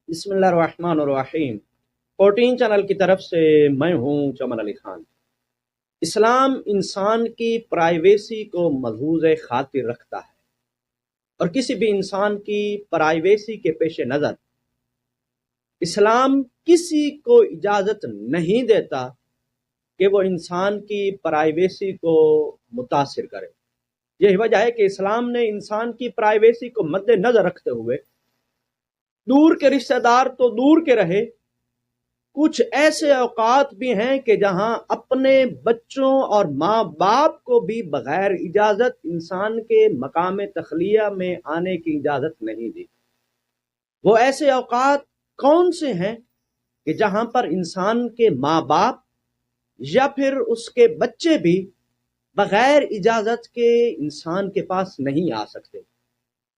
بسم اللہ الرحمن الرحیم 14 چینل کی طرف سے میں ہوں چمن علی خان۔ اسلام انسان کی پرائیویسی کو محفوظ خاطر رکھتا ہے اور کسی بھی انسان کی پرائیویسی کے پیش نظر اسلام کسی کو اجازت نہیں دیتا کہ وہ انسان کی پرائیویسی کو متاثر کرے۔ یہی وجہ ہے کہ اسلام نے انسان کی پرائیویسی کو مد نظر رکھتے ہوئے دور کے رشتہ دار تو دور کے رہے، کچھ ایسے اوقات بھی ہیں کہ جہاں اپنے بچوں اور ماں باپ کو بھی بغیر اجازت انسان کے مقام تخلیہ میں آنے کی اجازت نہیں دی۔ وہ ایسے اوقات کون سے ہیں کہ جہاں پر انسان کے ماں باپ یا پھر اس کے بچے بھی بغیر اجازت کے انسان کے پاس نہیں آ سکتے؟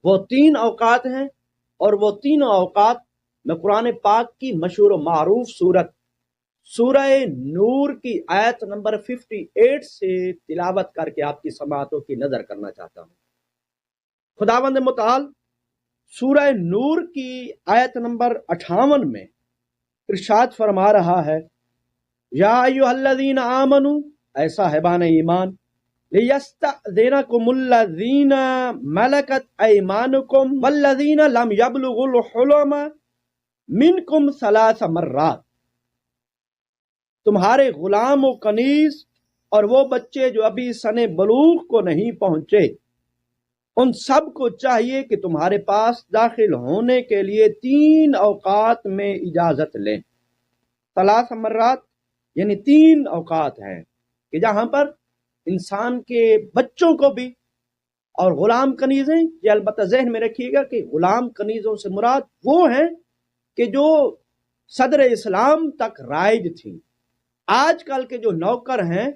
وہ 3 اوقات ہیں، اور وہ تینوں اوقات میں قرآن پاک کی مشہور و معروف سورہ نور کی آیت نمبر 58 سے تلاوت کر کے آپ کی سماعتوں کی نظر کرنا چاہتا ہوں۔ خداوند متعال سورہ نور کی آیت نمبر 58 میں ارشاد فرما رہا ہے، یا ایھا الذین آمنوا، اے صاحبان ایمان، لِيَسْتَأْذِنَكُمُ الَّذِينَ مَلَكَتْ أَيْمَانُكُمْ وَالَّذِينَ لَمْ يَبْلُغُوا الْحُلُمَ مِنْكُمْ 3 مرات۔ تمہارے غلام و کنیز اور وہ بچے جو ابھی سن بلوغ کو نہیں پہنچے، ان سب کو چاہیے کہ تمہارے پاس داخل ہونے کے لیے 3 اوقات میں اجازت لیں۔ 3 مرات یعنی 3 اوقات ہیں کہ جہاں پر انسان کے بچوں کو بھی، اور غلام کنیزیں، یہ البتہ ذہن میں رکھیے گا کہ غلام کنیزوں سے مراد وہ ہیں کہ جو صدر اسلام تک رائج تھیں۔ آج کل کے جو نوکر ہیں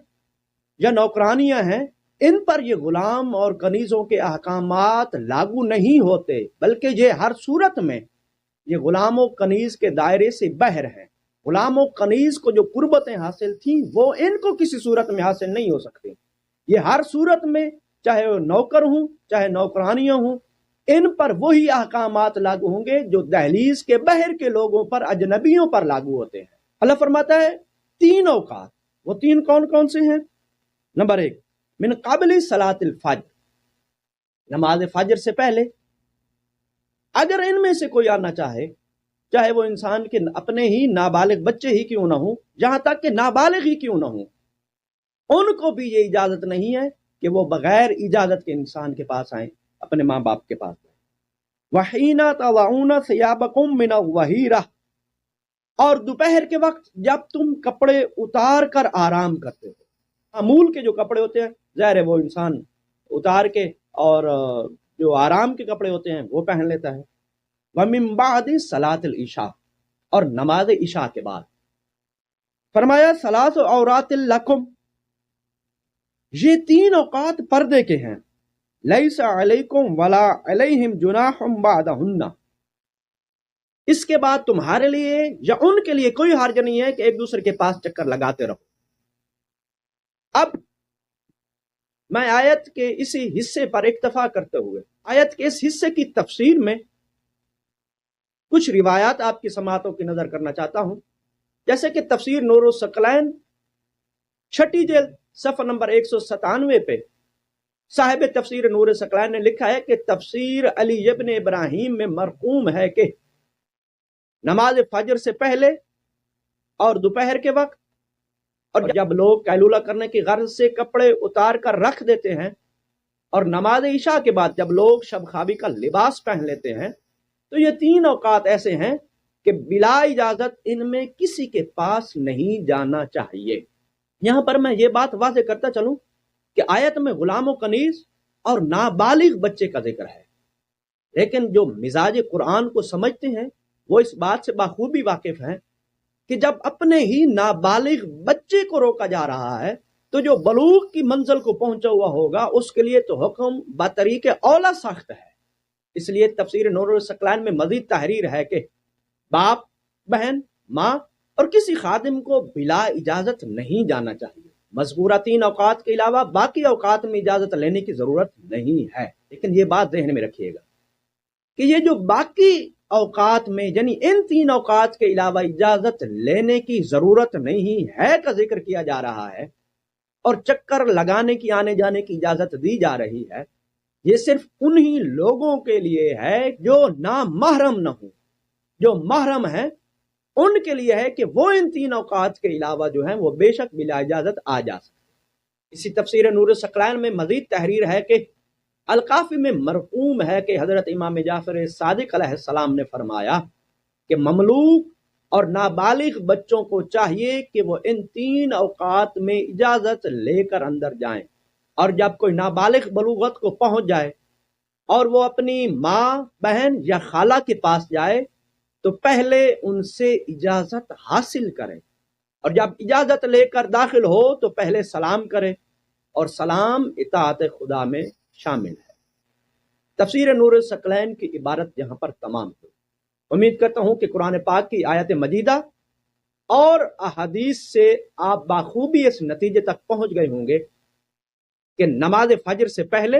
یا نوکرانیاں ہیں، ان پر یہ غلام اور کنیزوں کے احکامات لاگو نہیں ہوتے، بلکہ یہ ہر صورت میں یہ غلام و کنیز کے دائرے سے باہر ہیں۔ غلام و کنیز کو جو قربتیں حاصل تھیں وہ ان کو کسی صورت میں حاصل نہیں ہو سکتی۔ یہ ہر صورت میں، چاہے وہ نوکر ہوں چاہے نوکرانیاں ہوں، ان پر وہی احکامات لاگو ہوں گے جو دہلیز کے باہر کے لوگوں پر، اجنبیوں پر لاگو ہوتے ہیں۔ اللہ فرماتا ہے 3 اوقات، وہ 3 کون کون سے ہیں؟ نمبر 1، من قبل صلاۃ الفجر، نماز فجر سے پہلے۔ اگر ان میں سے کوئی آنا چاہے وہ انسان کے اپنے ہی نابالغ بچے ہی کیوں نہ ہوں، جہاں تک کہ نابالغ ہی کیوں نہ ہوں، ان کو بھی یہ اجازت نہیں ہے کہ وہ بغیر اجازت کے انسان کے پاس آئیں، اپنے ماں باپ کے پاس آئیں۔ وَحِینَ تَضَعُونَ ثِیَابَکُم مِّنَ الظَّہِیرَۃ، اور دوپہر کے وقت جب تم کپڑے اتار کر آرام کرتے ہو۔ معمول کے جو کپڑے ہوتے ہیں ظاہر ہے وہ انسان اتار کے، اور جو آرام کے کپڑے ہوتے ہیں وہ پہن لیتا ہے۔ وَمِن بَعْدِ صَلَاةِ الْعِشَاء، اور نماز عشاء کے بعد۔ فرمایا ثلاث عورات لکم، یہ 3 اوقات پردے کے ہیں۔ لیس علیکم ولا علیہم جناح بعدہن، اس کے بعد تمہارے لیے یا ان کے لیے کوئی حرج نہیں ہے کہ ایک دوسرے کے پاس چکر لگاتے رہو۔ اب میں آیت کے اسی حصے پر اکتفا کرتے ہوئے آیت کے اس حصے کی تفسیر میں کچھ روایات آپ کی سماعتوں کی نظر کرنا چاہتا ہوں، جیسے کہ تفسیر نور الثقلین 6 جلد صفحہ نمبر 197 پہ صاحب تفسیر نور الثقلین نے لکھا ہے کہ تفسیر علی ابن ابراہیم میں مرقوم ہے کہ نماز فجر سے پہلے اور دوپہر کے وقت، اور جب لوگ قیلولہ کرنے کی غرض سے کپڑے اتار کر رکھ دیتے ہیں، اور نماز عشاء کے بعد جب لوگ شب خوابی کا لباس پہن لیتے ہیں، تو یہ 3 اوقات ایسے ہیں کہ بلا اجازت ان میں کسی کے پاس نہیں جانا چاہیے۔ یہاں پر میں یہ بات واضح کرتا چلوں کہ آیت میں غلام و کنیز اور نابالغ بچے کا ذکر ہے، لیکن جو مزاج قرآن کو سمجھتے ہیں وہ اس بات سے بخوبی واقف ہیں کہ جب اپنے ہی نابالغ بچے کو روکا جا رہا ہے تو جو بلوغ کی منزل کو پہنچا ہوا ہوگا اس کے لیے تو حکم بطریق اولا سخت ہے۔ اس لیے تفسیر نور الثقلین میں مزید تحریر ہے کہ باپ، بہن، ماں اور کسی خادم کو بلا اجازت نہیں جانا چاہیے۔ مذکورہ 3 اوقات کے علاوہ باقی اوقات میں اجازت لینے کی ضرورت نہیں ہے، لیکن یہ بات ذہن میں رکھیے گا کہ یہ جو باقی اوقات میں یعنی ان 3 اوقات کے علاوہ اجازت لینے کی ضرورت نہیں ہے کا ذکر کیا جا رہا ہے، اور چکر لگانے کی آنے جانے کی اجازت دی جا رہی ہے، یہ صرف انہی لوگوں کے لیے ہے جو نامحرم نہ ہوں۔ جو محرم ہیں ان کے لیے ہے کہ وہ ان 3 اوقات کے علاوہ جو ہیں وہ بے شک بلا اجازت آ جا سکتے۔ اسی تفسیر نور الثقلین میں مزید تحریر ہے کہ الکافی میں مرقوم ہے کہ حضرت امام جعفر صادق علیہ السلام نے فرمایا کہ مملوک اور نابالغ بچوں کو چاہیے کہ وہ ان 3 اوقات میں اجازت لے کر اندر جائیں، اور جب کوئی نابالغ بلوغت کو پہنچ جائے اور وہ اپنی ماں، بہن یا خالہ کے پاس جائے تو پہلے ان سے اجازت حاصل کرے، اور جب اجازت لے کر داخل ہو تو پہلے سلام کرے، اور سلام اطاعت خدا میں شامل ہے۔ تفسیر نور الثقلین کی عبارت یہاں پر تمام ہوئی۔ امید کرتا ہوں کہ قرآن پاک کی آیت مجیدہ اور احادیث سے آپ بخوبی اس نتیجے تک پہنچ گئے ہوں گے کہ نماز فجر سے پہلے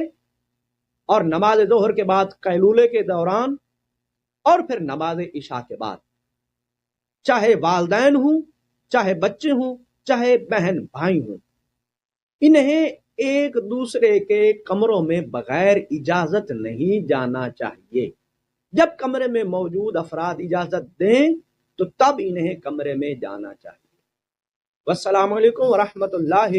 اور نماز ظہر کے بعد قیلولے کے دوران اور پھر نماز عشاء کے بعد، چاہے والدین ہوں، چاہے بچے ہوں، چاہے بہن بھائی ہوں، انہیں ایک دوسرے کے کمروں میں بغیر اجازت نہیں جانا چاہیے۔ جب کمرے میں موجود افراد اجازت دیں تو تب انہیں کمرے میں جانا چاہیے۔ والسلام علیکم ورحمۃ اللہ